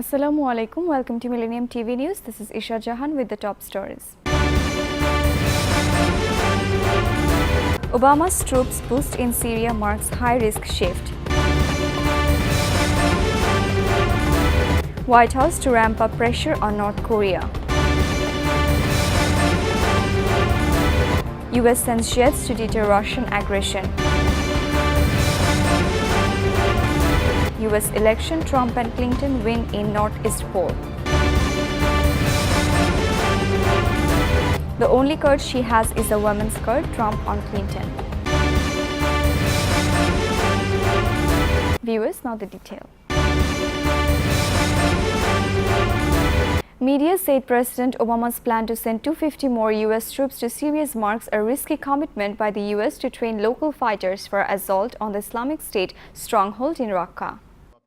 Assalamu alaikum. Welcome to Millennium TV News. This is Isha Jahan with the top stories. Obama's troops boost in Syria marks high-risk shift. White House to ramp up pressure on North Korea. US sends jets to deter Russian aggression. US election, Trump and Clinton win in Northeast poll. The only card she has is a women's card, Trump on Clinton. Viewers, now the detail. Media said President Obama's plan to send 250 more U.S. troops to Syria marks a risky commitment by the U.S. to train local fighters for assault on the Islamic State stronghold in Raqqa.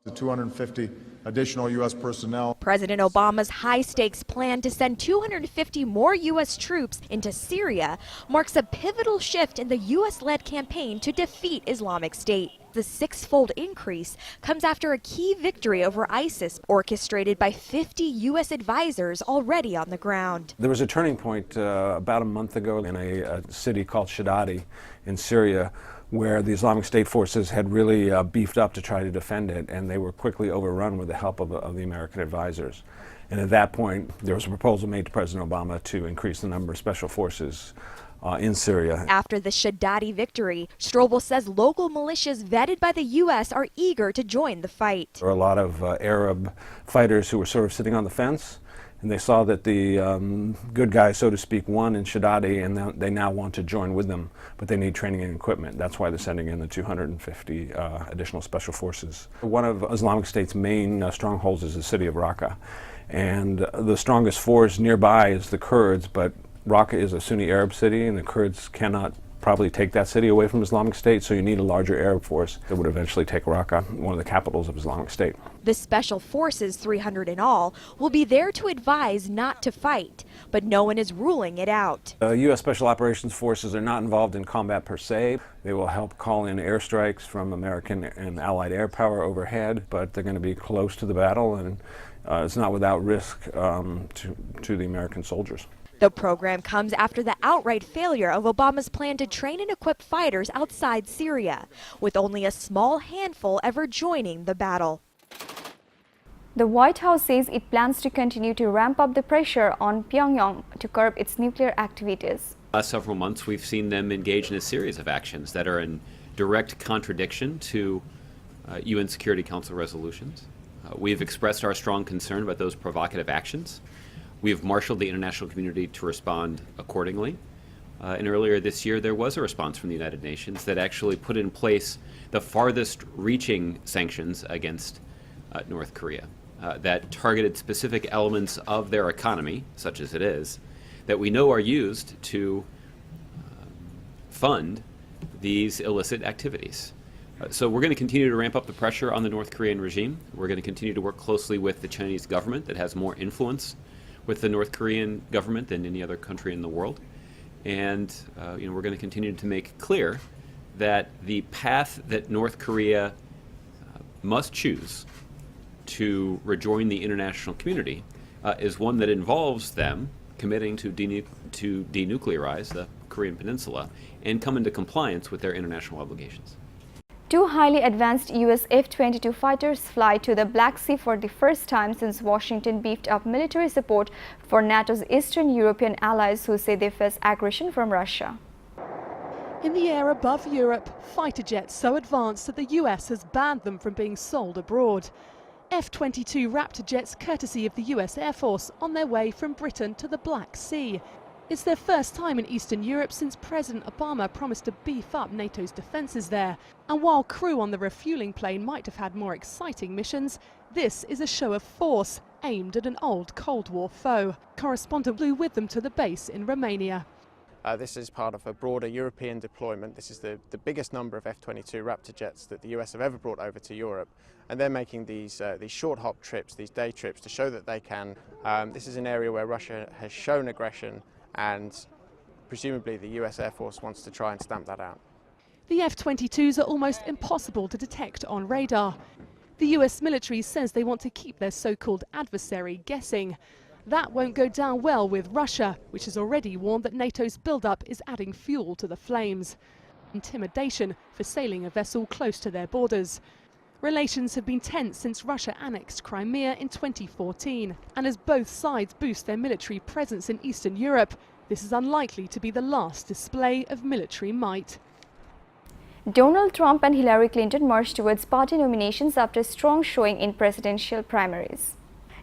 The 250 additional U.S. personnel. President Obama's high-stakes plan to send 250 more U.S. troops into Syria marks a pivotal shift in the U.S.-led campaign to defeat Islamic State. The six-fold increase comes after a key victory over ISIS, orchestrated by 50 U.S. advisors already on the ground. There was a turning point about a month ago in a city called Shadadi in Syria, where the Islamic State forces had really beefed up to try to defend it, and they were quickly overrun with the help of the American advisors. And at that point, there was a proposal made to President Obama to increase the number of special forces in Syria. After the Shadadi victory, Strobel says local militias vetted by the U.S. are eager to join the fight. There were a lot of Arab fighters who were sort of sitting on the fence, and they saw that the good guys, so to speak, won in Shadadi, and they now want to join with them, but they need training and equipment. That's why they're sending in the 250 additional special forces. One of Islamic State's main strongholds is the city of Raqqa, and the strongest force nearby is the Kurds, but Raqqa is a Sunni Arab city, and the Kurds cannot probably take that city away from Islamic State, so you need a larger Arab force that would eventually take Raqqa, one of the capitals of Islamic State. The special forces, 300 in all, will be there to advise, not to fight, but no one is ruling it out. U.S. Special Operations Forces are not involved in combat per se. They will help call in airstrikes from American and Allied air power overhead, but they're going to be close to the battle, and it's not without risk to the American soldiers. The program comes after the outright failure of Obama's plan to train and equip fighters outside Syria, with only a small handful ever joining the battle. The White House says it plans to continue to ramp up the pressure on Pyongyang to curb its nuclear activities. Last several months, we've seen them engage in a series of actions that are in direct contradiction to UN Security Council resolutions. We've expressed our strong concern about those provocative actions. We have marshaled the international community to respond accordingly. And earlier this year, there was a response from the United Nations that actually put in place the farthest reaching sanctions against North Korea that targeted specific elements of their economy, such as it is, that we know are used to fund these illicit activities. So we're going to continue to ramp up the pressure on the North Korean regime. We're going to continue to work closely with the Chinese government that has more influence with the North Korean government than any other country in the world. And we're going to continue to make clear that the path that North Korea must choose to rejoin the international community is one that involves them committing to denuclearize the Korean Peninsula and come into compliance with their international obligations. Two highly advanced U.S. F-22 fighters fly to the Black Sea for the first time since Washington beefed up military support for NATO's Eastern European allies who say they face aggression from Russia. In the air above Europe, fighter jets so advanced that the US has banned them from being sold abroad. F-22 Raptor jets courtesy of the US Air Force on their way from Britain to the Black Sea. It's their first time in Eastern Europe since President Obama promised to beef up NATO's defences there. And while crew on the refuelling plane might have had more exciting missions, this is a show of force aimed at an old Cold War foe. Correspondent flew with them to the base in Romania. This is part of a broader European deployment. This is the biggest number of F-22 Raptor jets that the US have ever brought over to Europe. And they're making these short hop trips, these day trips, to show that they can. This is an area where Russia has shown aggression, and presumably the US Air Force wants to try and stamp that out. The F-22s are almost impossible to detect on radar. The US military says they want to keep their so-called adversary guessing. That won't go down well with Russia, which has already warned that NATO's build-up is adding fuel to the flames. Intimidation for sailing a vessel close to their borders. Relations have been tense since Russia annexed Crimea in 2014. And as both sides boost their military presence in Eastern Europe, this is unlikely to be the last display of military might. Donald Trump and Hillary Clinton marched towards party nominations after a strong showing in presidential primaries.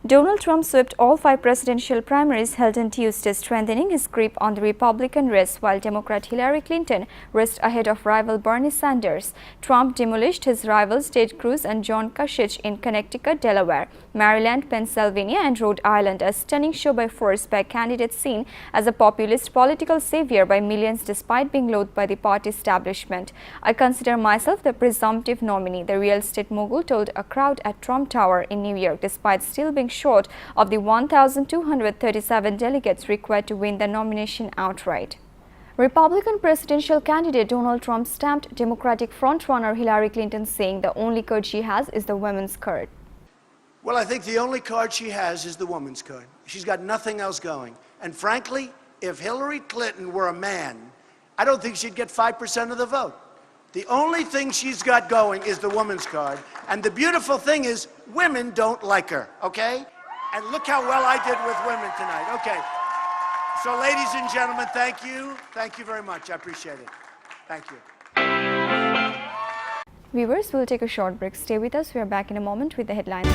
Donald Trump swept all 5 presidential primaries held on Tuesday, strengthening his grip on the Republican race, while Democrat Hillary Clinton raced ahead of rival Bernie Sanders. Trump demolished his rivals Ted Cruz and John Kasich in Connecticut, Delaware, Maryland, Pennsylvania and Rhode Island, a stunning show by force by a candidate seen as a populist political savior by millions despite being loathed by the party establishment. "I consider myself the presumptive nominee," the real estate mogul told a crowd at Trump Tower in New York, despite still being short of the 1,237 delegates required to win the nomination outright. Republican presidential candidate Donald Trump stamped Democratic frontrunner Hillary Clinton, saying the only card she has is the women's card. Well, I think the only card she has is the woman's card. She's got nothing else going. And frankly, if Hillary Clinton were a man, I don't think she'd get 5% of the vote. The only thing she's got going is the woman's card. And the beautiful thing is, women don't like her, okay? And look how well I did with women tonight, okay? So ladies and gentlemen, thank you. Thank you very much. I appreciate it. Thank you. Viewers, we'll take a short break. Stay with us. We are back in a moment with the headlines.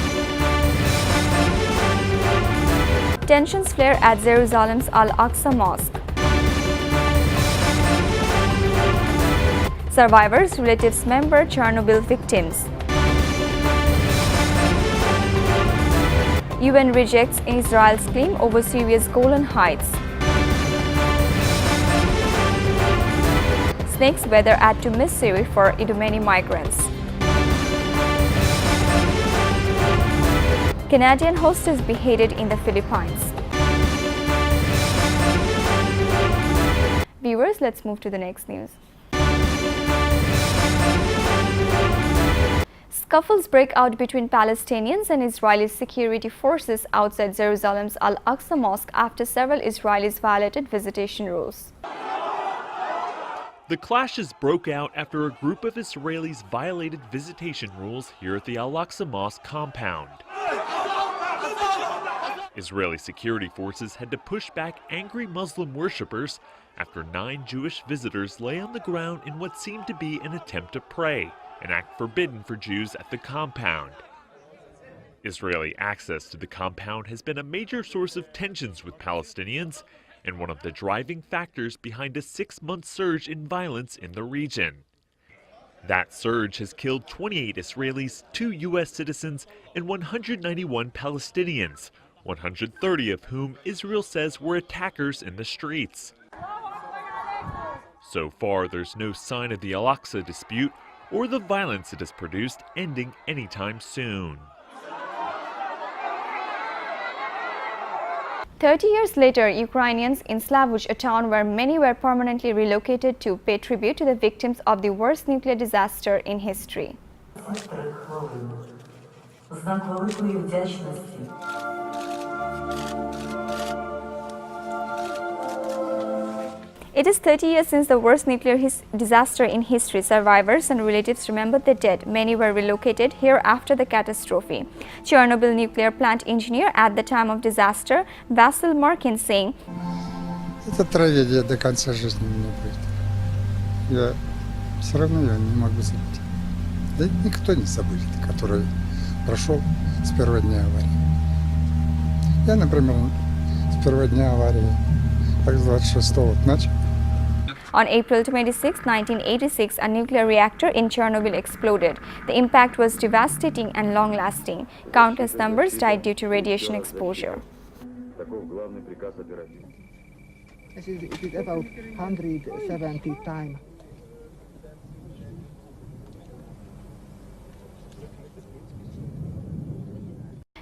Tensions flare at Jerusalem's Al-Aqsa Mosque. Survivors, relatives member Chernobyl victims. UN rejects Israel's claim over Syria's Golan Heights. Snakes weather add to misery for Idomeni migrants. Canadian hostess beheaded in the Philippines. Viewers, let's move to the next news. Scuffles break out between Palestinians and Israeli security forces outside Jerusalem's Al-Aqsa Mosque after several Israelis violated visitation rules. The clashes broke out after a group of Israelis violated visitation rules here at the Al-Aqsa Mosque compound. Israeli security forces had to push back angry Muslim worshippers after 9 Jewish visitors lay on the ground in what seemed to be an attempt to pray, an act forbidden for Jews at the compound. Israeli access to the compound has been a major source of tensions with Palestinians and one of the driving factors behind a 6-month surge in violence in the region. That surge has killed 28 Israelis, 2 U.S. citizens, and 191 Palestinians, 130 of whom Israel says were attackers in the streets. So far, there's no sign of the Al-Aqsa dispute or the violence it has produced ending anytime soon. 30 years later, Ukrainians in Slavuch, a town where many were permanently relocated to, pay tribute to the victims of the worst nuclear disaster in history. It is 30 years since the worst nuclear disaster in history. Survivors and relatives remember the dead. Many were relocated here after the catastrophe. Chernobyl nuclear plant engineer at the time of disaster, Vasil Markin, saying, "Это трагедия до конца жизни не будет. Я все равно ее не могу забыть. Да никто не забудет, который прошел с первого дня аварии. Я, например, с первого дня аварии, как с 26-го начал. On April 26, 1986, a nuclear reactor in Chernobyl exploded. The impact was devastating and long-lasting. Countless numbers died due to radiation exposure. It is about 170 times.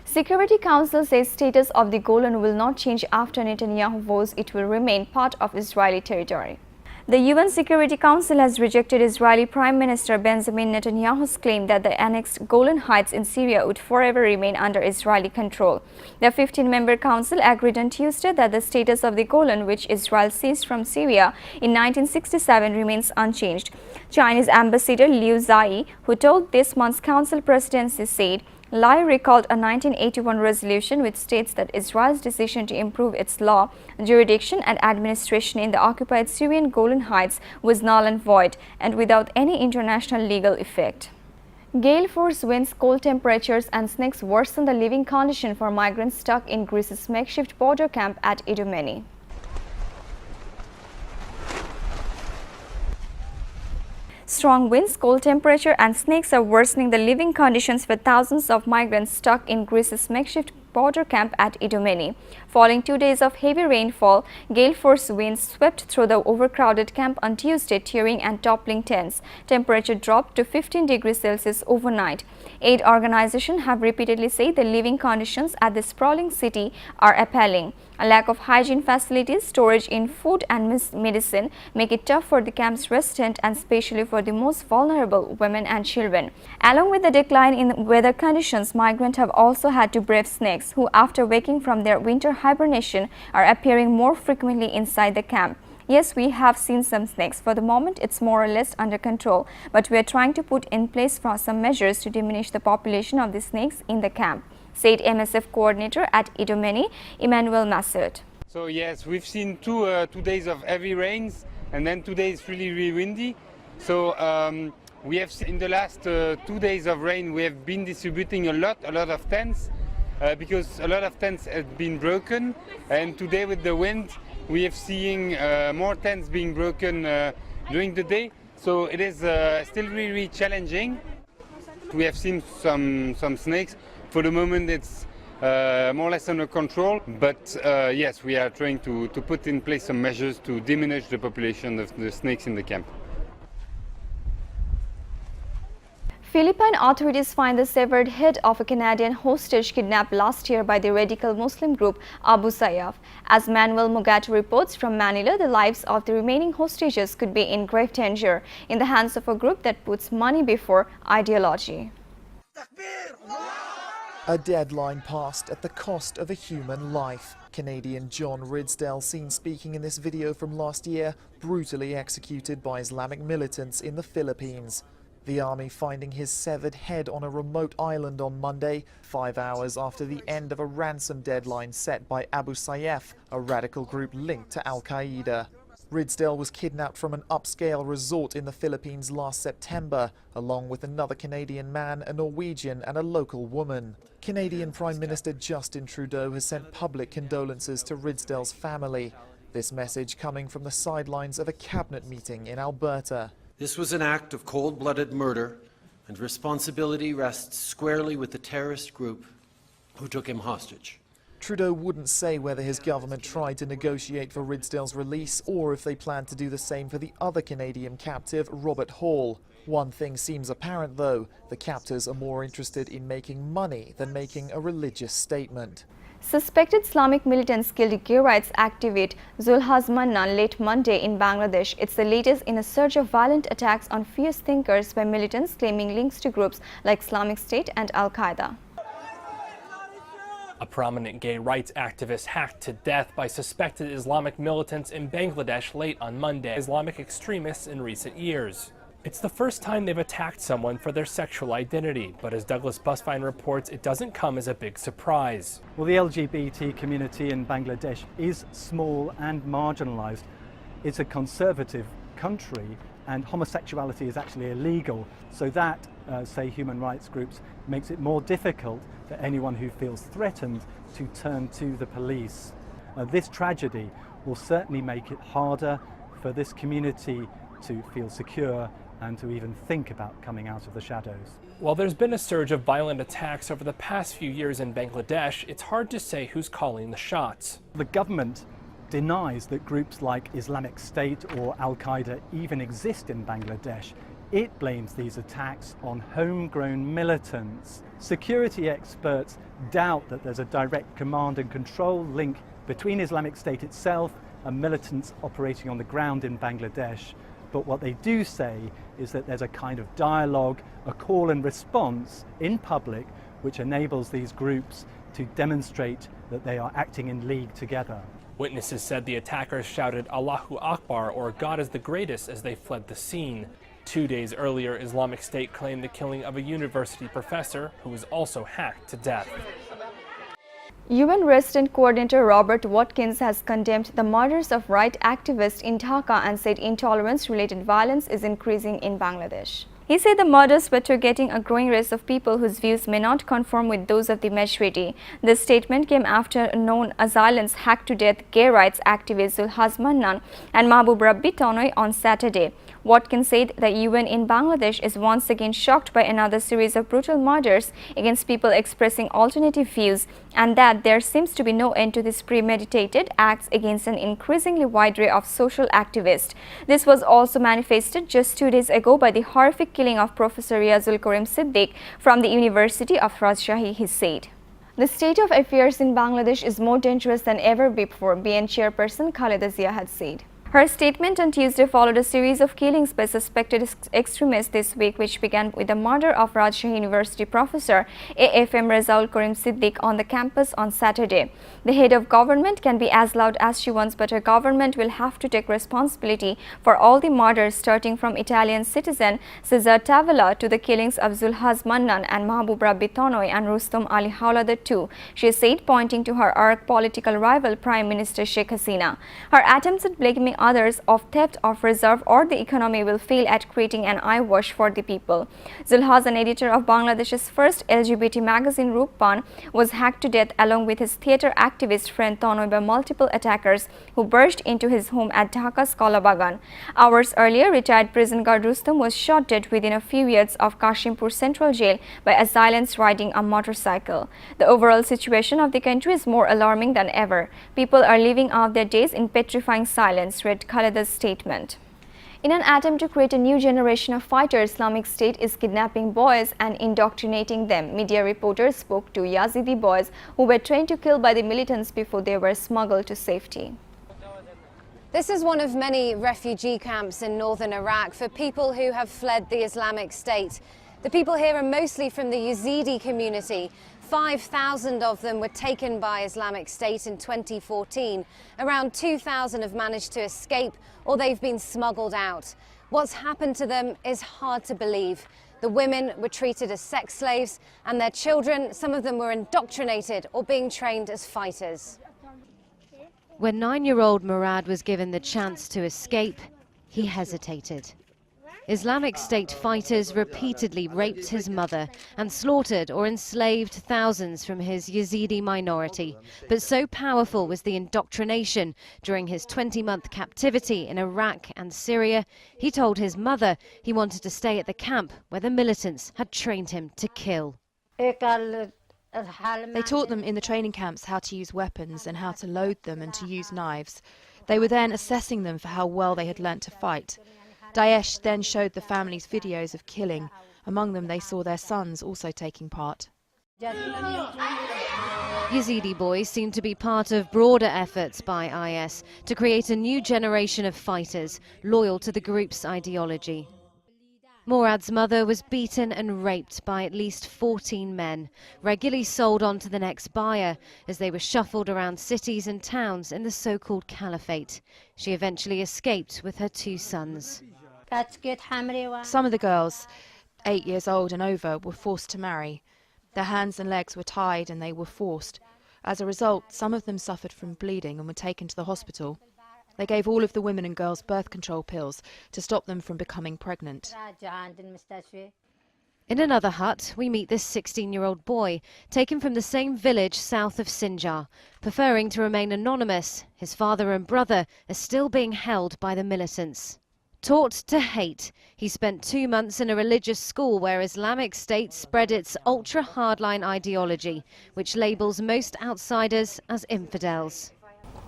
Security Council says status of the Golan will not change after Netanyahu vows it will remain part of Israeli territory. The UN Security Council has rejected Israeli Prime Minister Benjamin Netanyahu's claim that the annexed Golan Heights in Syria would forever remain under Israeli control. The 15-member council agreed on Tuesday that the status of the Golan, which Israel seized from Syria in 1967, remains unchanged. Chinese Ambassador Liu Zai, who told this month's council presidency, said Lai recalled a 1981 resolution which states that Israel's decision to improve its law, jurisdiction and administration in the occupied Syrian Golan Heights was null and void and without any international legal effect. Gale force winds, cold temperatures and snakes worsen the living condition for migrants stuck in Greece's makeshift border camp at Idomeni. Strong winds, cold temperature and snakes are worsening the living conditions for thousands of migrants stuck in Greece's makeshift border camp at Idomeni. Following 2 days of heavy rainfall, gale force winds swept through the overcrowded camp on Tuesday, tearing and toppling tents. Temperature dropped to 15 degrees Celsius overnight. Aid organizations have repeatedly said the living conditions at the sprawling city are appalling. A lack of hygiene facilities, storage in food and medicine make it tough for the camp's residents and especially for the most vulnerable women and children. Along with the decline in weather conditions, migrants have also had to brave snakes, who after waking from their winter hibernation are appearing more frequently inside the camp. Yes, we have seen some snakes. For the moment, it's more or less under control, but we are trying to put in place some measures to diminish the population of the snakes in the camp, said MSF coordinator at Idomeni, Emmanuel Massert. So yes, we've seen two days of heavy rains, and then 2 days really windy. So we have in the last 2 days of rain, we have been distributing a lot of tents because a lot of tents have been broken, and today with the wind, we have seeing more tents being broken during the day. So it is still really challenging. We have seen some snakes. For the moment, it's more or less under control, but yes, we are trying to put in place some measures to diminish the population of the snakes in the camp. Philippine authorities find the severed head of a Canadian hostage kidnapped last year by the radical Muslim group Abu Sayyaf. As Manuel Mugatu reports from Manila, the lives of the remaining hostages could be in grave danger in the hands of a group that puts money before ideology. A deadline passed at the cost of a human life. Canadian John Ridsdale, seen speaking in this video from last year, brutally executed by Islamic militants in the Philippines. The army finding his severed head on a remote island on Monday, 5 hours after the end of a ransom deadline set by Abu Sayyaf, a radical group linked to Al-Qaeda. Ridsdale was kidnapped from an upscale resort in the Philippines last September, along with another Canadian man, a Norwegian and a local woman. Canadian Prime Minister Justin Trudeau has sent public condolences to Ridsdale's family. This message coming from the sidelines of a cabinet meeting in Alberta. This was an act of cold-blooded murder, and responsibility rests squarely with the terrorist group who took him hostage. Trudeau wouldn't say whether his government tried to negotiate for Ridsdale's release or if they plan to do the same for the other Canadian captive, Robert Hall. One thing seems apparent though, the captors are more interested in making money than making a religious statement. Suspected Islamic militants killed gay rights activist Zulhaz Mannan late Monday in Bangladesh. It's the latest in a surge of violent attacks on fierce thinkers by militants claiming links to groups like Islamic State and Al-Qaeda. A prominent gay rights activist hacked to death by suspected Islamic militants in Bangladesh late on Monday. Islamic extremists in recent years. It's the first time they've attacked someone for their sexual identity, but as Douglas Busfine reports, it doesn't come as a big surprise. Well, the LGBT community in Bangladesh is small and marginalised. It's a conservative country and homosexuality is actually illegal, so that, say human rights groups, makes it more difficult for anyone who feels threatened to turn to the police. This tragedy will certainly make it harder for this community to feel secure and to even think about coming out of the shadows. While there's been a surge of violent attacks over the past few years in Bangladesh, it's hard to say who's calling the shots. The government denies that groups like Islamic State or Al-Qaeda even exist in Bangladesh. It blames these attacks on homegrown militants. Security experts doubt that there's a direct command and control link between Islamic State itself militants operating on the ground in Bangladesh, but what they do say is that there's a kind of dialogue, a call and response in public which enables these groups to demonstrate that they are acting in league together. Witnesses said the attackers shouted Allahu Akbar, or God is the greatest, as they fled the scene. 2 days earlier, Islamic State claimed the killing of a university professor who was also hacked to death. UN Resident Coordinator Robert Watkins has condemned the murders of right activists in Dhaka and said intolerance-related violence is increasing in Bangladesh. He said the murders were targeting a growing race of people whose views may not conform with those of the majority. This statement came after known assailants hacked to death gay rights activist Zulhaz Mannan and Mahbub Rabbi Tonoy on Saturday. Watkins said the UN in Bangladesh is once again shocked by another series of brutal murders against people expressing alternative views, and that there seems to be no end to these premeditated acts against an increasingly wide array of social activists. This was also manifested just 2 days ago by the horrific killing of Professor Riazul Karim Siddiq from the University of Rajshahi, he said. The state of affairs in Bangladesh is more dangerous than ever before, BN chairperson Khaleda Zia had said. Her statement on Tuesday followed a series of killings by suspected extremists this week, which began with the murder of Rajshahi University professor AFM Riazul Karim Siddiq on the campus on Saturday. The head of government can be as loud as she wants, but her government will have to take responsibility for all the murders, starting from Italian citizen Cesar Tavola to the killings of Zulhaz Mannan and Mahbub Rabbi Tonoy and Rustom Ali Hawladar too, she said, pointing to her arch political rival Prime Minister Sheikh Hasina. Her attempts at blaming others of theft of reserve or the economy will fail at creating an eyewash for the people. Zulhaz, an editor of Bangladesh's first LGBT magazine Rukpan, was hacked to death along with his theatre activist friend Tonoy by multiple attackers who burst into his home at Dhaka's Kolabagan. Hours earlier, retired prison guard Rustom was shot dead within a few yards of Kashimpur Central Jail by assailants riding a motorcycle. The overall situation of the country is more alarming than ever. People are living out their days in petrifying silence, read Khaleda's statement. In an attempt to create a new generation of fighters, Islamic State is kidnapping boys and indoctrinating them. Media reporters spoke to Yazidi boys who were trained to kill by the militants before they were smuggled to safety. This is one of many refugee camps in northern Iraq for people who have fled the Islamic State. The people here are mostly from the Yazidi community. 5,000 of them were taken by Islamic State in 2014. Around 2,000 have managed to escape or they've been smuggled out. What's happened to them is hard to believe. The women were treated as sex slaves and their children, some of them were indoctrinated or being trained as fighters. When 9-year-old Murad was given the chance to escape, he hesitated. Islamic State fighters repeatedly raped his mother and slaughtered or enslaved thousands from his Yazidi minority. But so powerful was the indoctrination during his 20-month captivity in Iraq and Syria, he told his mother he wanted to stay at the camp where the militants had trained him to kill. They taught them in the training camps how to use weapons and how to load them and to use knives. They were then assessing them for how well they had learnt to fight. Daesh then showed the families videos of killing. Among them, they saw their sons also taking part. Yazidi boys seem to be part of broader efforts by IS to create a new generation of fighters loyal to the group's ideology. Murad's mother was beaten and raped by at least 14 men, regularly sold on to the next buyer as they were shuffled around cities and towns in the so-called caliphate. She eventually escaped with her 2 sons. Some of the girls, 8 years old and over, were forced to marry. Their hands and legs were tied and they were forced. As a result, some of them suffered from bleeding and were taken to the hospital. They gave all of the women and girls birth control pills to stop them from becoming pregnant. In another hut, we meet this 16-year-old boy, taken from the same village south of Sinjar. Preferring to remain anonymous, his father and brother are still being held by the militants. Taught to hate, he spent 2 months in a religious school where Islamic State spread its ultra-hardline ideology, which labels most outsiders as infidels.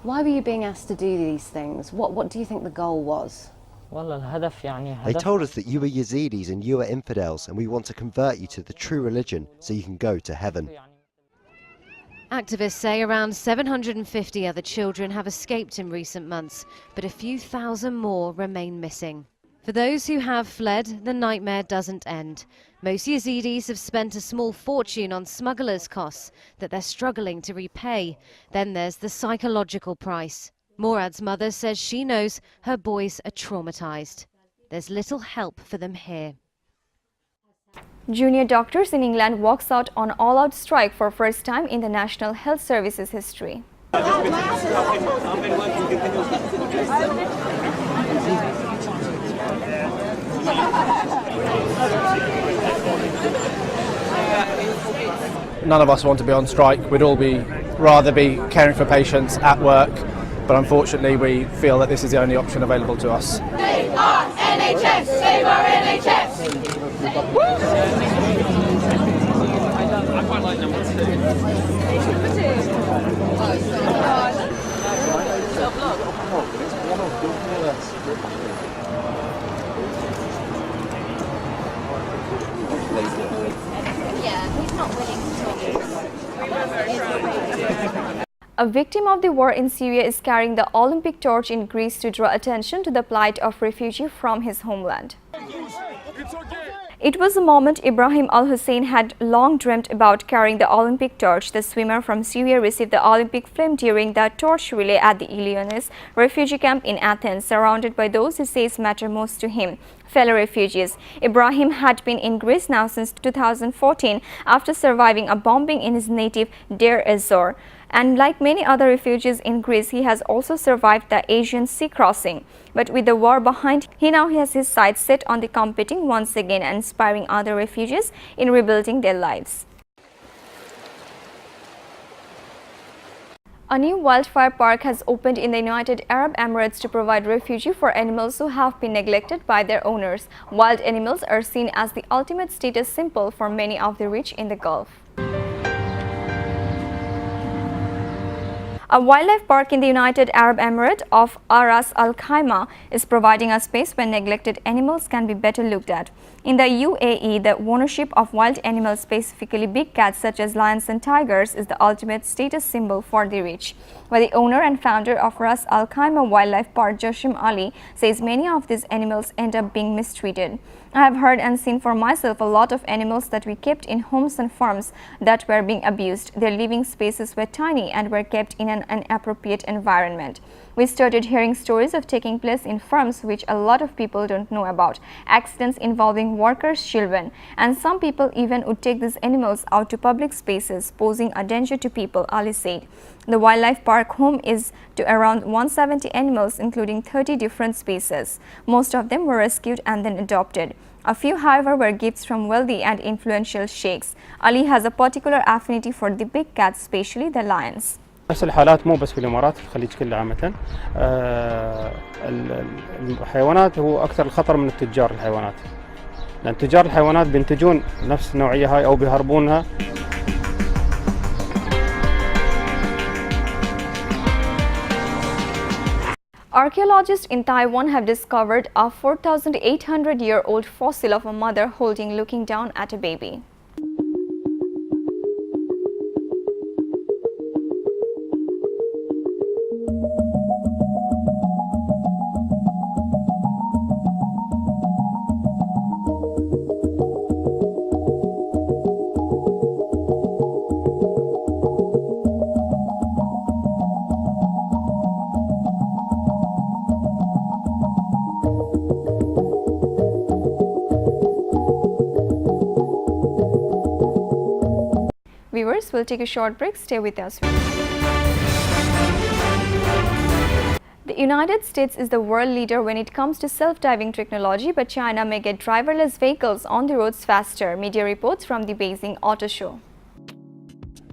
Why were you being asked to do these things? What do you think the goal was? They told us that you were Yazidis and you were infidels, and we want to convert you to the true religion so you can go to heaven. Activists say around 750 other children have escaped in recent months, but a few thousand more remain missing. For those who have fled, the nightmare doesn't end. Most Yazidis have spent a small fortune on smugglers' costs that they're struggling to repay. Then there's the psychological price. Murad's mother says she knows her boys are traumatized. There's little help for them here. Junior doctors in England walks out on all-out strike for first time in the National Health Service's history. None of us want to be on strike. We'd all rather be caring for patients at work, but unfortunately we feel that this is the only option available to us. Save our NHS! Save our NHS! I quite like number 2. Yeah, he's not willing to talk. A victim of the war in Syria is carrying the Olympic torch in Greece to draw attention to the plight of refugees from his homeland. It was a moment Ibrahim Al-Hussein had long dreamt about, carrying the Olympic torch. The swimmer from Syria received the Olympic flame during the torch relay at the Ioannis refugee camp in Athens, surrounded by those he says matter most to him, fellow refugees. Ibrahim had been in Greece now since 2014 after surviving a bombing in his native Deir ez-Zor. And like many other refugees in Greece, he has also survived the Aegean Sea crossing. But with the war behind, he now has his sights set on the competing once again and inspiring other refugees in rebuilding their lives. A new wildfire park has opened in the United Arab Emirates to provide refuge for animals who have been neglected by their owners. Wild animals are seen as the ultimate status symbol for many of the rich in the Gulf. A wildlife park in the United Arab Emirate of Ras Al Khaimah is providing a space where neglected animals can be better looked at. In the UAE, the ownership of wild animals, specifically big cats such as lions and tigers, is the ultimate status symbol for the rich. But the owner and founder of Ras Al Khaimah Wildlife Park, Joshim Ali, says many of these animals end up being mistreated. I have heard and seen for myself a lot of animals that we kept in homes and farms that were being abused. Their living spaces were tiny and were kept in an inappropriate environment. We started hearing stories of taking place in farms which a lot of people don't know about, accidents involving workers' children, and some people even would take these animals out to public spaces, posing a danger to people, Ali said. The wildlife park home is to around 170 animals, including 30 different species. Most of them were rescued and then adopted. A few, however, were gifts from wealthy and influential sheikhs. Ali has a particular affinity for the big cats, especially the lions. نفس الحالات مو بس في الامارات، في الخليج كله عامة. الحيوانات هو اكثر الخطر من التجار الحيوانات، لان تجار الحيوانات بينتجون نفس النوعية هاي او بيهربونها. Archaeologists in Taiwan have discovered a 4,800-year-old fossil of a mother looking down at a baby. Viewers, we'll take a short break. Stay with us. The United States is the world leader when it comes to self-driving technology, but China may get driverless vehicles on the roads faster. Media reports from the Beijing Auto Show.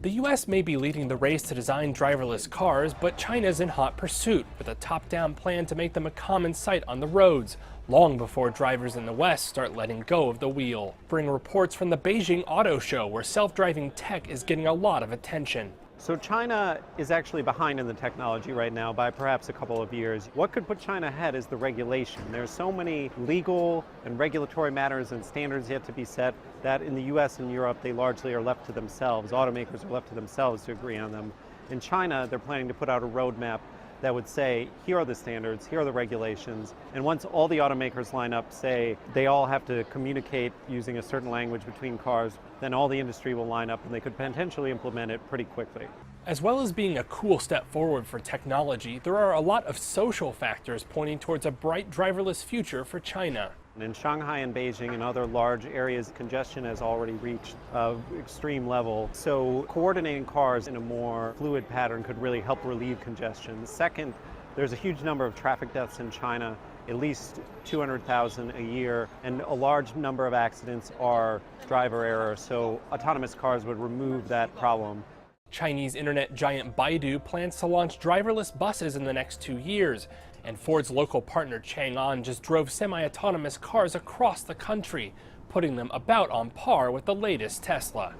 The U.S. may be leading the race to design driverless cars, but China is in hot pursuit with a top-down plan to make them a common sight on the roads, long before drivers in the West start letting go of the wheel. Bring reports from the Beijing Auto Show, where self-driving tech is getting a lot of attention. So China is actually behind in the technology right now by perhaps a couple of years. What could put China ahead is the regulation. There's so many legal and regulatory matters and standards yet to be set. that in the US and Europe, they largely are left to themselves. Automakers are left to themselves to agree on them. In China, they're planning to put out a roadmap that would say, here are the standards, here are the regulations, and once all the automakers line up, say they all have to communicate using a certain language between cars, then all the industry will line up and they could potentially implement it pretty quickly. As well as being a cool step forward for technology, there are a lot of social factors pointing towards a bright driverless future for China. In Shanghai and Beijing and other large areas, congestion has already reached an extreme level. So coordinating cars in a more fluid pattern could really help relieve congestion. Second, there's a huge number of traffic deaths in China, at least 200,000 a year, and a large number of accidents are driver error. So autonomous cars would remove that problem. Chinese internet giant Baidu plans to launch driverless buses in the next 2 years. And Ford's local partner Chang'an just drove semi-autonomous cars across the country, putting them about on par with the latest Tesla.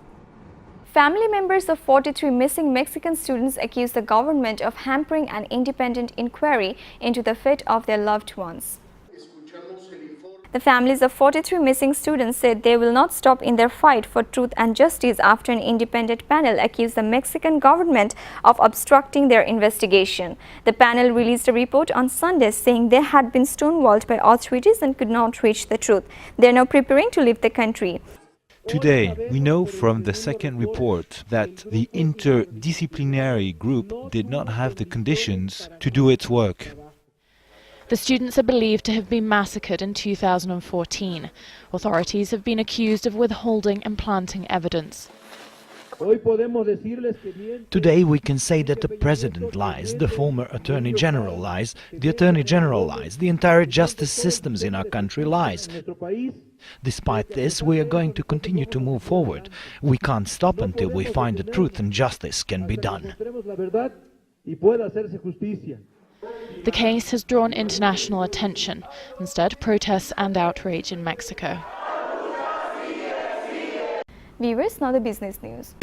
Family members of 43 missing Mexican students accuse the government of hampering an independent inquiry into the fate of their loved ones. The families of 43 missing students said they will not stop in their fight for truth and justice after an independent panel accused the Mexican government of obstructing their investigation. The panel released a report on Sunday saying they had been stonewalled by authorities and could not reach the truth. They are now preparing to leave the country. Today, we know from the second report that the interdisciplinary group did not have the conditions to do its work. The students are believed to have been massacred in 2014. Authorities have been accused of withholding and planting evidence. Today we can say that the President lies, the former Attorney General lies, the Attorney General lies, the entire justice systems in our country lies. Despite this, we are going to continue to move forward. We can't stop until we find the truth and justice can be done. The case has drawn international attention, instead protests and outrage in Mexico. Viewers, now the business news.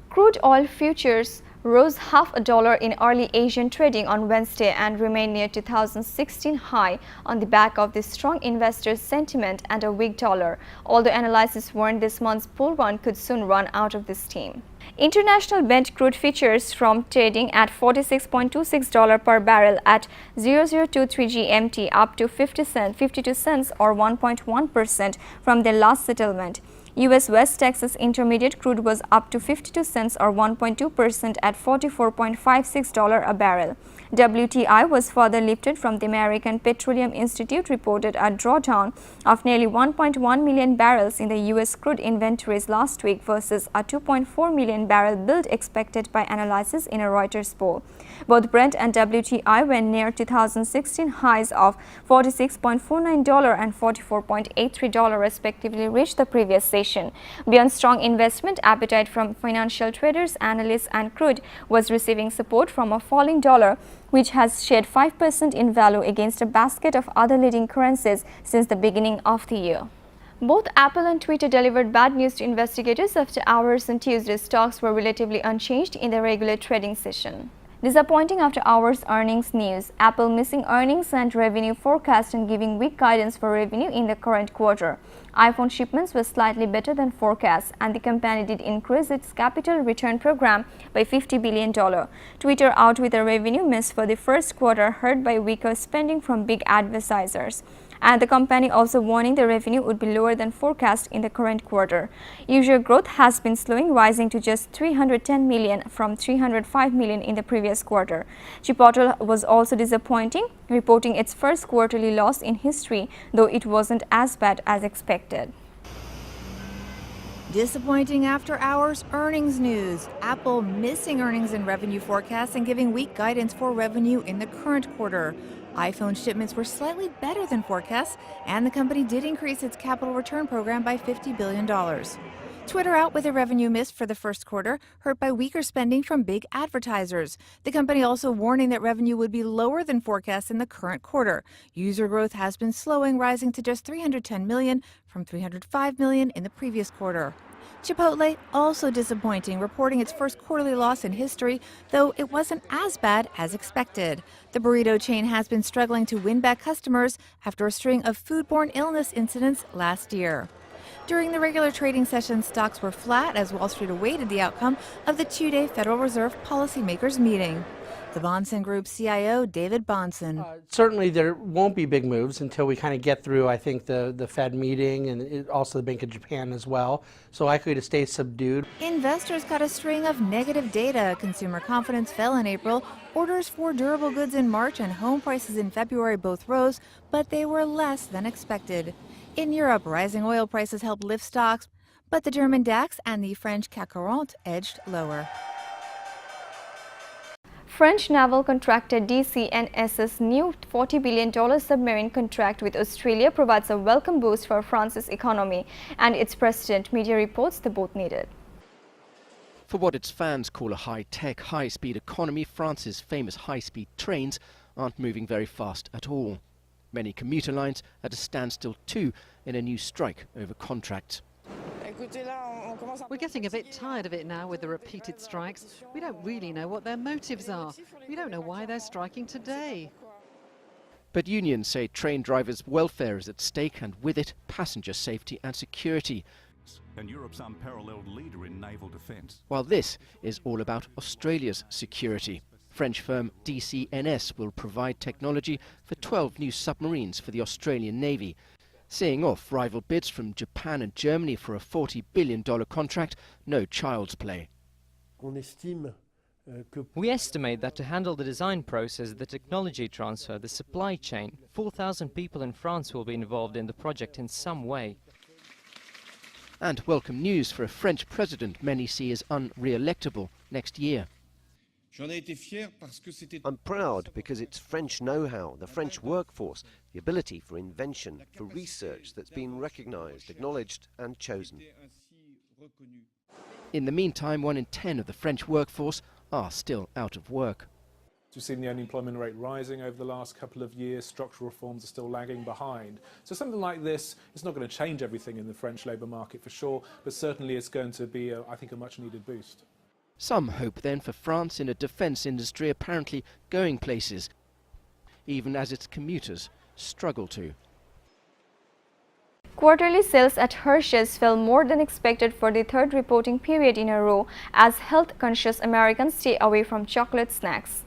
Crude oil futures rose $0.50 in early Asian trading on Wednesday and remained near 2016 high on the back of the strong investor sentiment and a weak dollar, although analysts warned this month's bull run could soon run out of steam. International Brent crude futures from trading at $46.26 per barrel at 0023 GMT up to 52 cents or 1.1% from their last settlement. U.S. West Texas Intermediate crude was up to 52 cents or 1.2% at $44.56 a barrel. WTI was further lifted from the American Petroleum Institute reported a drawdown of nearly 1.1 million barrels in the U.S. crude inventories last week versus a 2.4 million barrel build expected by analysts in a Reuters poll. Both Brent and WTI were near 2016 highs of $46.49 and $44.83 respectively reached the previous session. Beyond strong investment appetite from financial traders, analysts and crude was receiving support from a falling dollar, which has shed 5% in value against a basket of other leading currencies since the beginning of the year. Both Apple and Twitter delivered bad news to investigators after hours on Tuesday. Stocks were relatively unchanged in the regular trading session. Disappointing after hours earnings news. Apple missing earnings and revenue forecast and giving weak guidance for revenue in the current quarter. iPhone shipments were slightly better than forecast and the company did increase its capital return program by $50 billion. Twitter out with a revenue miss for the first quarter hurt by weaker spending from big advertisers. And the company also warning the revenue would be lower than forecast in the current quarter. User growth has been slowing, rising to just 310 million from 305 million in the previous quarter. Chipotle was also disappointing, reporting its first quarterly loss in history, though it wasn't as bad as expected. Disappointing after hours earnings news. Apple missing earnings and revenue forecasts and giving weak guidance for revenue in the current quarter. iPhone shipments were slightly better than forecast, and the company did increase its capital return program by $50 billion. Twitter out with a revenue miss for the first quarter, hurt by weaker spending from big advertisers. The company also warning that revenue would be lower than forecast in the current quarter. User growth has been slowing, rising to just 310 million from 305 million in the previous quarter. Chipotle also disappointing, reporting its first quarterly loss in history, though it wasn't as bad as expected. The burrito chain has been struggling to win back customers after a string of foodborne illness incidents last year. During the regular trading session, stocks were flat as Wall Street awaited the outcome of the two-day Federal Reserve policymakers meeting. The Bahnsen Group CIO, David Bahnsen. Certainly there won't be big moves until we kind of get through, I think, the Fed meeting and also the Bank of Japan as well. So likely to stay subdued. Investors got a string of negative data. Consumer confidence fell in April. Orders for durable goods in March and home prices in February both rose, but they were less than expected. In Europe, rising oil prices helped lift stocks, but the German DAX and the French CAC 40 edged lower. French naval contractor DCNS's new $40 billion submarine contract with Australia provides a welcome boost for France's economy and its president. Media reports the both needed. For what its fans call a high-tech, high-speed economy, France's famous high-speed trains aren't moving very fast at all. Many commuter lines at a standstill too in a new strike over contracts. We're getting a bit tired of it now with the repeated strikes. We don't really know what their motives are. We don't know why they're striking today. But unions say train drivers' welfare is at stake, and with it, passenger safety and security. And Europe's unparalleled leader in naval defence. While this is all about Australia's security. French firm DCNS will provide technology for 12 new submarines for the Australian Navy, seeing off rival bids from Japan and Germany for a $40 billion contract. No child's play. We estimate that to handle the design process, the technology transfer, the supply chain, 4,000 people in France will be involved in the project in some way. And welcome news for a French president many see as unre-electable next year. I'm proud because it's French know-how, the French workforce, the ability for invention, for research that's been recognized, acknowledged and chosen. In the meantime, 1 in 10 of the French workforce are still out of work. We've seen the unemployment rate rising over the last couple of years. Structural reforms are still lagging behind. So something like this is not going to change everything in the French labour market for sure, but certainly it's going to be, I think, a much needed boost. Some hope then for France in a defence industry apparently going places, even as its commuters struggle to. Quarterly sales at Hershey's fell more than expected for the third reporting period in a row as health-conscious Americans stay away from chocolate snacks.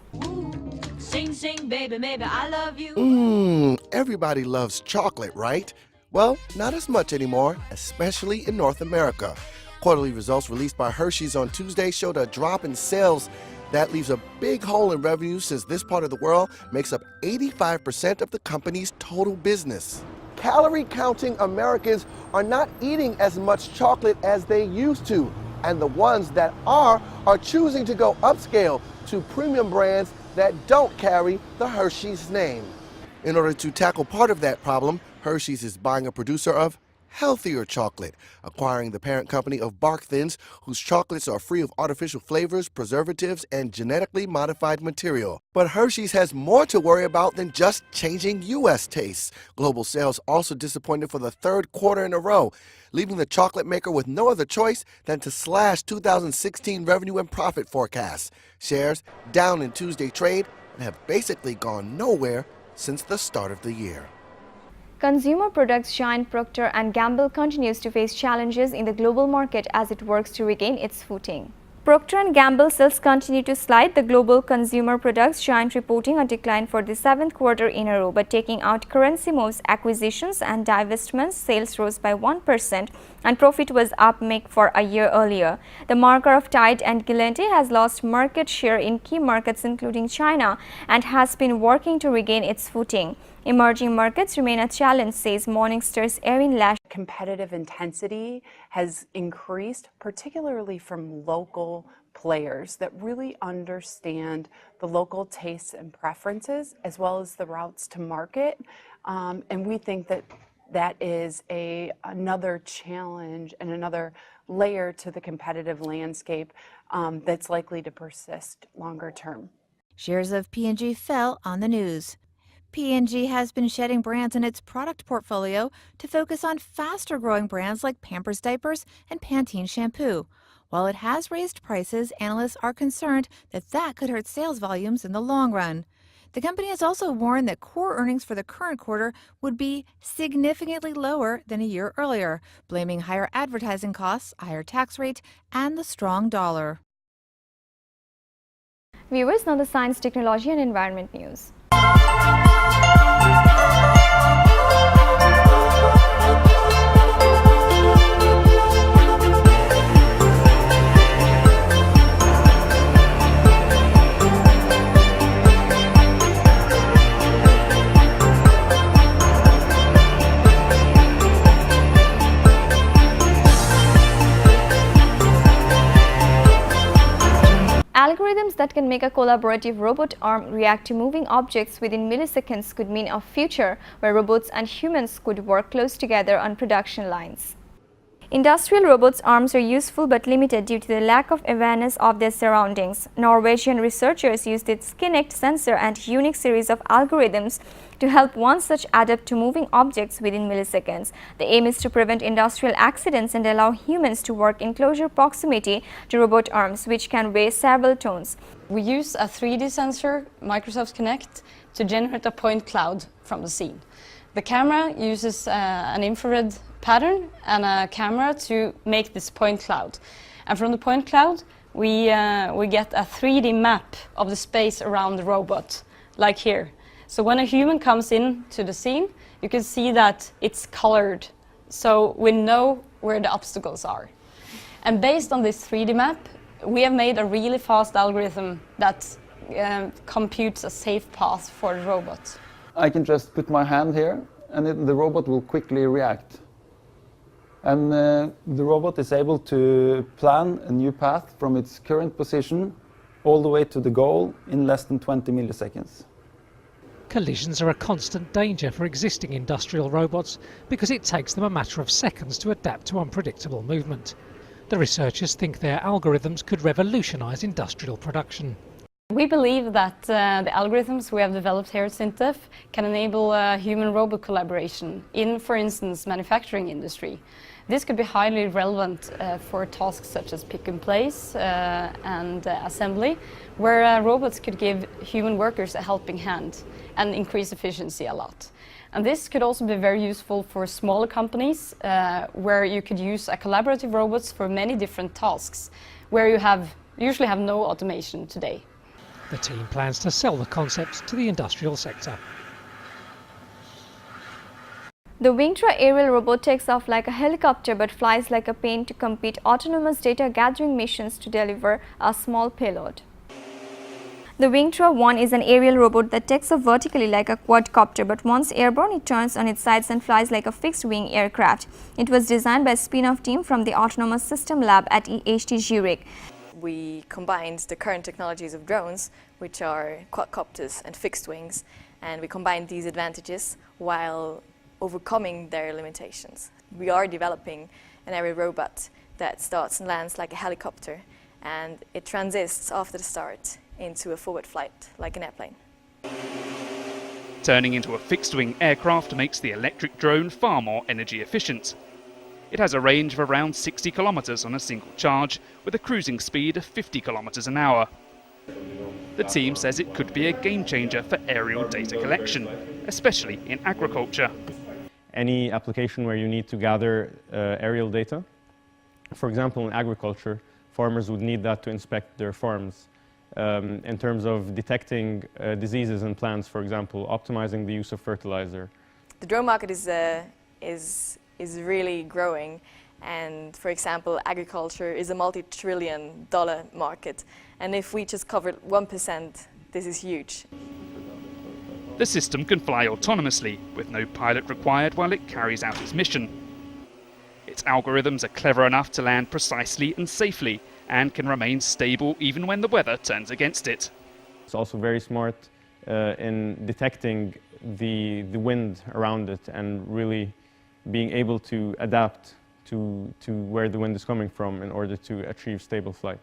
Sing, sing, baby, maybe I love you. Everybody loves chocolate, right? Well, not as much anymore, especially in North America. Quarterly results released by Hershey's on Tuesday showed a drop in sales that leaves a big hole in revenue since this part of the world makes up 85% of the company's total business. Calorie-counting Americans are not eating as much chocolate as they used to, and the ones that are choosing to go upscale to premium brands that don't carry the Hershey's name. In order to tackle part of that problem, Hershey's is buying a producer of healthier chocolate, acquiring the parent company of Bark Thins, whose chocolates are free of artificial flavors, preservatives, and genetically modified material. But Hershey's has more to worry about than just changing U.S. tastes. Global sales also disappointed for the third quarter in a row, leaving the chocolate maker with no other choice than to slash 2016 revenue and profit forecasts. Shares down in Tuesday trade and have basically gone nowhere since the start of the year. Consumer products giant Procter & Gamble continues to face challenges in the global market as it works to regain its footing. Procter & Gamble sales continue to slide, the global consumer products giant reporting a decline for the 7th quarter in a row, but taking out currency moves, acquisitions and divestments, sales rose by 1% and profit was up for a year earlier. The marker of Tide and Gillette has lost market share in key markets including China and has been working to regain its footing. Emerging markets remain a challenge, says Morningstar's Erin Lash. Competitive intensity has increased, particularly from local players that really understand the local tastes and preferences as well as the routes to market. And we think that that is another challenge and another layer to the competitive landscape that's likely to persist longer term. Shares of P&G fell on the news. P&G has been shedding brands in its product portfolio to focus on faster-growing brands like Pampers Diapers and Pantene Shampoo. While it has raised prices, analysts are concerned that could hurt sales volumes in the long run. The company has also warned that core earnings for the current quarter would be significantly lower than a year earlier, blaming higher advertising costs, a higher tax rate, and the strong dollar. Viewers, now the science, technology and environment news. Algorithms that can make a collaborative robot arm react to moving objects within milliseconds could mean a future where robots and humans could work close together on production lines. Industrial robots' arms are useful but limited due to the lack of awareness of their surroundings. Norwegian researchers used its Kinect sensor and unique series of algorithms to help one such adapt to moving objects within milliseconds. The aim is to prevent industrial accidents and allow humans to work in closer proximity to robot arms, which can weigh several tons. We use a 3D sensor, Microsoft Kinect, to generate a point cloud from the scene. The camera uses an infrared pattern and a camera to make this point cloud. And from the point cloud, we get a 3D map of the space around the robot, like here. So when a human comes in to the scene, you can see that it's colored, so we know where the obstacles are. And based on this 3D map, we have made a really fast algorithm that computes a safe path for the robot. I can just put my hand here and the robot will quickly react. And the robot is able to plan a new path from its current position all the way to the goal in less than 20 milliseconds. Collisions are a constant danger for existing industrial robots because it takes them a matter of seconds to adapt to unpredictable movement. The researchers think their algorithms could revolutionise industrial production. We believe that the algorithms we have developed here at SINTEF can enable human-robot collaboration in, for instance, manufacturing industry. This could be highly relevant for tasks such as pick and place and assembly, where robots could give human workers a helping hand and increase efficiency a lot. And this could also be very useful for smaller companies where you could use a collaborative robots for many different tasks, where you usually have no automation today. The team plans to sell the concept to the industrial sector. The Wingtra aerial robot takes off like a helicopter but flies like a plane to complete autonomous data gathering missions to deliver a small payload. The Wingtra 1 is an aerial robot that takes off vertically like a quadcopter, but once airborne it turns on its sides and flies like a fixed-wing aircraft. It was designed by a spin-off team from the Autonomous System Lab at EHT Zurich. We combined the current technologies of drones, which are quadcopters and fixed wings, and we combined these advantages while overcoming their limitations. We are developing an aerial robot that starts and lands like a helicopter, and it transists after the start into a forward flight like an airplane. Turning into a fixed-wing aircraft makes the electric drone far more energy efficient. It has a range of around 60 kilometers on a single charge, with a cruising speed of 50 kilometers an hour. The team says it could be a game changer for aerial data collection, especially in agriculture. Any application where you need to gather aerial data, for example in agriculture, farmers would need that to inspect their farms. In terms of detecting diseases in plants, for example, optimizing the use of fertilizer. The drone market is really growing, and for example, agriculture is a multi-trillion-dollar market, and if we just covered 1%, this is huge. The system can fly autonomously, with no pilot required while it carries out its mission. Its algorithms are clever enough to land precisely and safely, and can remain stable even when the weather turns against it. It's also very smart in detecting the wind around it and really being able to adapt to where the wind is coming from in order to achieve stable flight.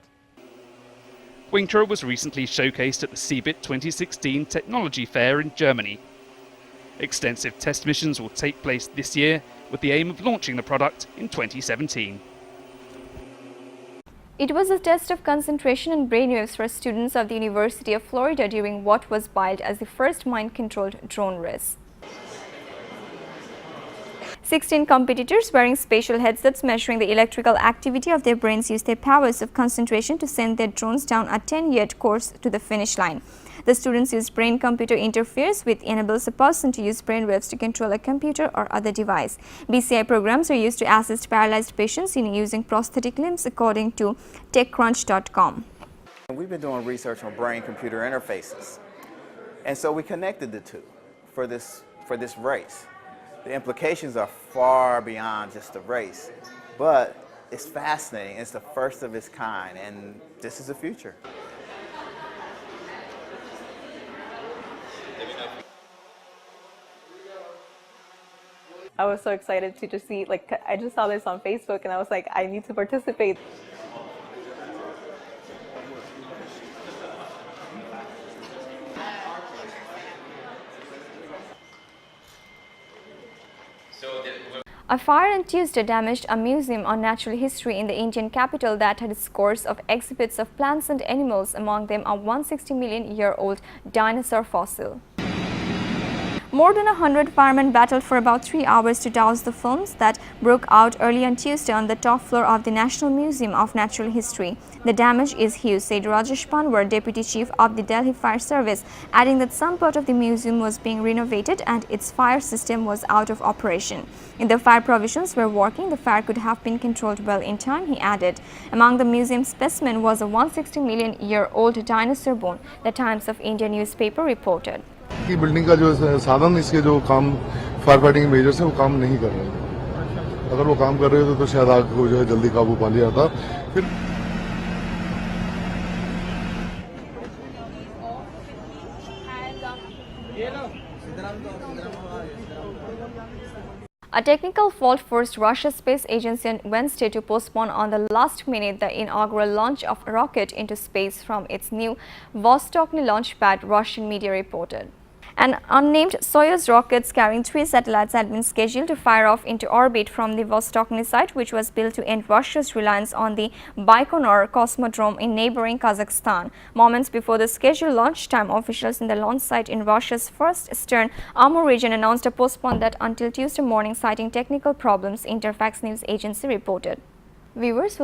Wingtra was recently showcased at the CeBIT 2016 Technology Fair in Germany. Extensive test missions will take place this year with the aim of launching the product in 2017. It was a test of concentration and brainwaves for students of the University of Florida during what was billed as the first mind-controlled drone race. 16 competitors wearing special headsets measuring the electrical activity of their brains used their powers of concentration to send their drones down a 10-yard course to the finish line. The students used brain-computer interface, which enables a person to use brainwaves to control a computer or other device. BCI programs are used to assist paralyzed patients in using prosthetic limbs, according to TechCrunch.com. We've been doing research on brain-computer interfaces, and so we connected the two for this race. The implications are far beyond just the race, but it's fascinating. It's the first of its kind, and this is the future. I was so excited to just see, I just saw this on Facebook and I was like, I need to participate. A fire on Tuesday damaged a museum on natural history in the Indian capital that had scores of exhibits of plants and animals, among them a 160 million-year-old dinosaur fossil. More than 100 firemen battled for about 3 hours to douse the flames that broke out early on Tuesday on the top floor of the National Museum of Natural History. The damage is huge, said Rajesh Panwar, Deputy Chief of the Delhi Fire Service, adding that some part of the museum was being renovated and its fire system was out of operation. If the fire provisions were working, the fire could have been controlled well in time, he added. Among the museum specimen was a 160 million-year-old dinosaur bone, the Times of India newspaper reported. कि building का जो साधन इसके जो काम fire fighting measures है वो काम नहीं कर रहे हैं। अगर वो काम कर रहे होते तो शायद आग को जो है जल्दी काबू पा लिया जाता। फिर A technical fault forced Russia's space agency on Wednesday to postpone on the last minute the inaugural launch of a rocket into space from its new Vostochny launch pad, Russian media reported. An unnamed Soyuz rocket carrying 3 satellites had been scheduled to fire off into orbit from the Vostochny site, which was built to end Russia's reliance on the Baikonur Cosmodrome in neighboring Kazakhstan. Moments before the scheduled launch time, officials in the launch site in Russia's first eastern Amur region announced a postponement that until Tuesday morning, citing technical problems, Interfax news agency reported. Viewers,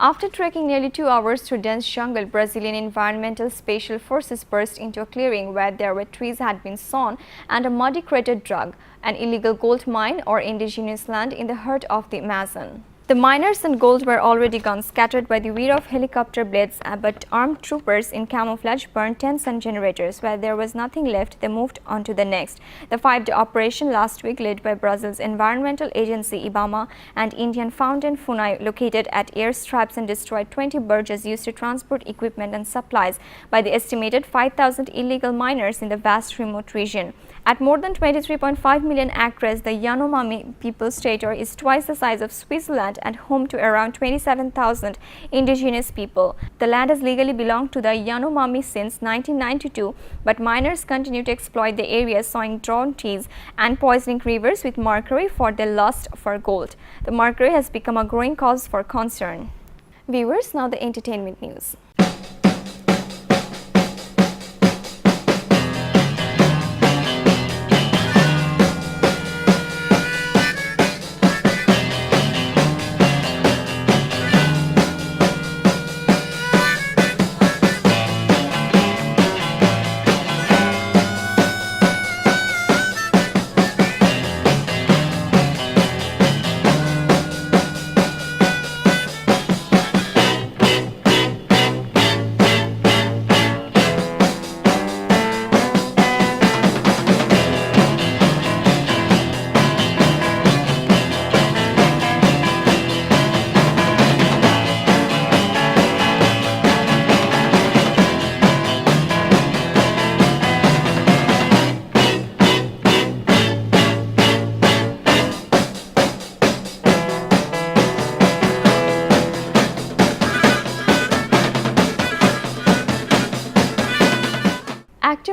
after trekking nearly 2 hours through dense jungle, Brazilian environmental special forces burst into a clearing where there were trees had been sawn and a muddy crater dug, an illegal gold mine or indigenous land in the heart of the Amazon. The miners and gold were already gone, scattered by the whir of helicopter blades, but armed troopers in camouflage burned tents and generators. Where there was nothing left, they moved on to the next. The 5-day operation last week, led by Brazil's environmental agency IBAMA and Indian Fountain Funai, located at airstrips and destroyed 20 barges used to transport equipment and supplies by the estimated 5,000 illegal miners in the vast remote region. At more than 23.5 million acres, the Yanomami People's Territory is twice the size of Switzerland and home to around 27,000 indigenous people. The land has legally belonged to the Yanomami since 1992, but miners continue to exploit the area, sowing drawn trees and poisoning rivers with mercury for their lust for gold. The mercury has become a growing cause for concern. Viewers, now the entertainment news.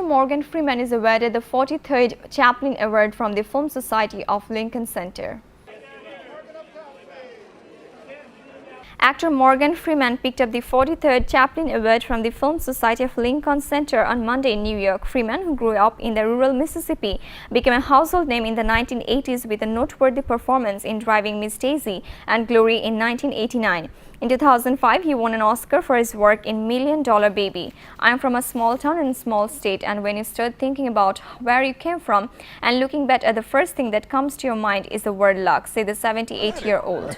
Morgan Freeman is awarded the 43rd Chaplin Award from the Film Society of Lincoln Center. Actor Morgan Freeman picked up the 43rd Chaplin Award from the Film Society of Lincoln Center on Monday in New York. Freeman, who grew up in the rural Mississippi, became a household name in the 1980s with a noteworthy performance in Driving Miss Daisy and Glory in 1989. In 2005, he won an Oscar for his work in $1 Million Baby. I am from a small town and small state, and when you start thinking about where you came from and looking back at the first thing that comes to your mind is the word luck, said the 78-year-old.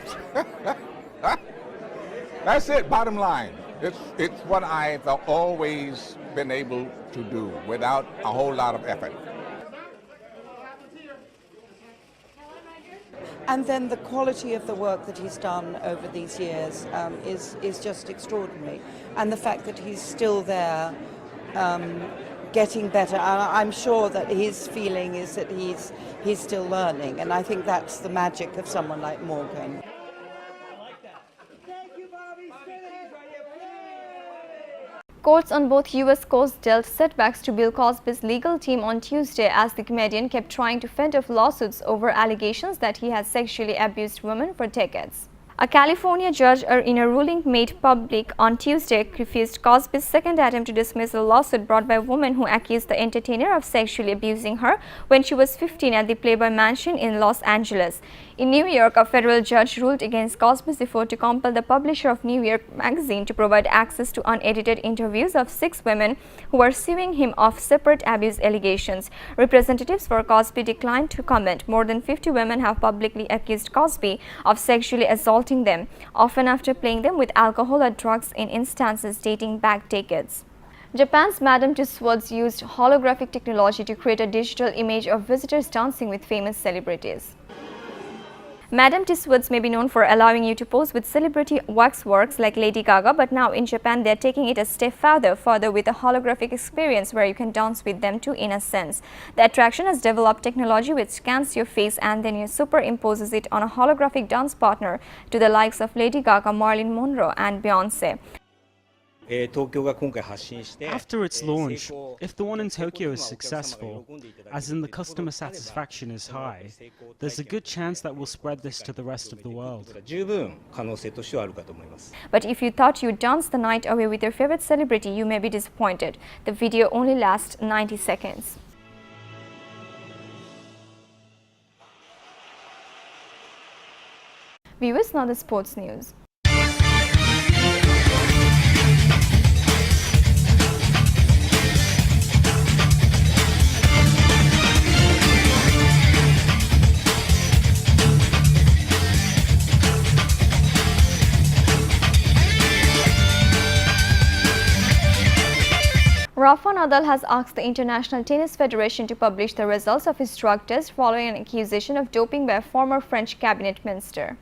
That's it, bottom line. It's what I've always been able to do without a whole lot of effort. And then the quality of the work that he's done over these years is just extraordinary. And the fact that he's still there, getting better. I'm sure that his feeling is that he's still learning. And I think that's the magic of someone like Morgan. Courts on both U.S. coasts dealt setbacks to Bill Cosby's legal team on Tuesday as the comedian kept trying to fend off lawsuits over allegations that he has sexually abused women for decades. A California judge, in a ruling made public on Tuesday, refused Cosby's second attempt to dismiss a lawsuit brought by a woman who accused the entertainer of sexually abusing her when she was 15 at the Playboy Mansion in Los Angeles. In New York, a federal judge ruled against Cosby's effort to compel the publisher of New York magazine to provide access to unedited interviews of 6 women who were suing him of separate abuse allegations. Representatives for Cosby declined to comment. More than 50 women have publicly accused Cosby of sexually assaulting them, often after playing them with alcohol or drugs in instances dating back decades. Japan's Madame Tussauds used holographic technology to create a digital image of visitors dancing with famous celebrities. Madame Tussauds may be known for allowing you to pose with celebrity waxworks like Lady Gaga, but now in Japan they are taking it a step further with a holographic experience where you can dance with them too, in a sense. The attraction has developed technology which scans your face and then superimposes it on a holographic dance partner to the likes of Lady Gaga, Marilyn Monroe and Beyonce. After its launch, if the one in Tokyo is successful, as in the customer satisfaction is high, there's a good chance that we'll spread this to the rest of the world. But if you thought you'd dance the night away with your favorite celebrity, you may be disappointed. The video only lasts 90 seconds. Viewers, now the sports news. Rafa Nadal has asked the International Tennis Federation to publish the results of his drug test following an accusation of doping by a former French cabinet minister.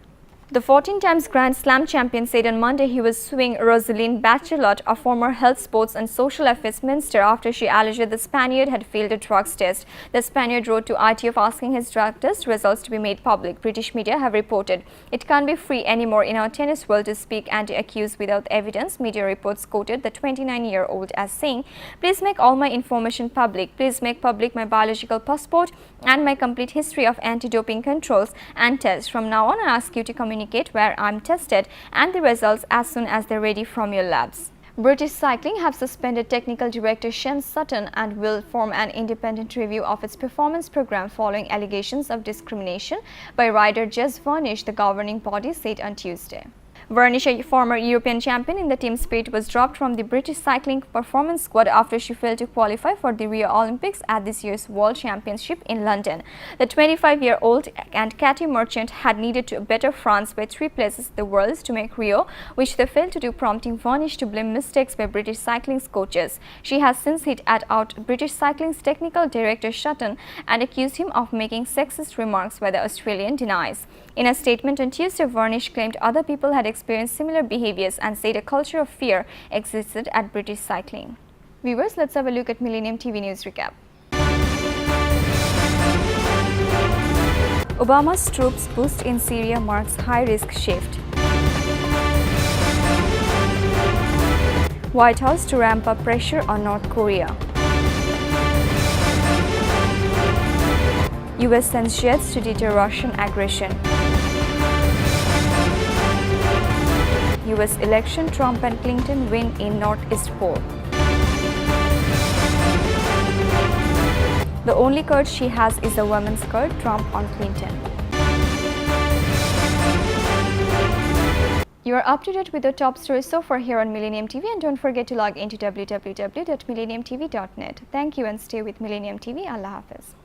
The 14-time Grand Slam champion said on Monday he was suing Roselyne Bachelot, a former health, sports and social affairs minister, after she alleged the Spaniard had failed a drugs test. The Spaniard wrote to ITF asking his drug test results to be made public. British media have reported, "It can't be free anymore in our tennis world to speak and to accuse without evidence." Media reports quoted the 29-year-old as saying, "Please make all my information public. Please make public my biological passport and my complete history of anti-doping controls and tests. From now on, I ask you to communicate where I'm tested and the results as soon as they're ready from your labs." British Cycling have suspended technical director Shane Sutton and will form an independent review of its performance program following allegations of discrimination by rider Jez Vernish, the governing body said on Tuesday. Vernish, a former European champion in the team Spirit, was dropped from the British Cycling Performance Squad after she failed to qualify for the Rio Olympics at this year's World Championship in London. The 25-year-old and Katie Merchant had needed to better France by 3 places the world to make Rio, which they failed to do, prompting Vernish to blame mistakes by British Cycling's coaches. She has since hit out British Cycling's technical director Sutton and accused him of making sexist remarks, where the Australian denies. In a statement on Tuesday, Vernish claimed other people had experienced similar behaviors and said a culture of fear existed at British Cycling. Viewers, let's have a look at Millennium TV News Recap. Obama's troops boost in Syria marks high-risk shift. White House to ramp up pressure on North Korea. US sends jets to deter Russian aggression. US election, Trump and Clinton win in Northeast poll. The only card she has is a women's card, Trump on Clinton. You are up to date with the top stories so far here on Millennium TV, and don't forget to log into www.millenniumtv.net. Thank you and stay with Millennium TV. Allah Hafiz.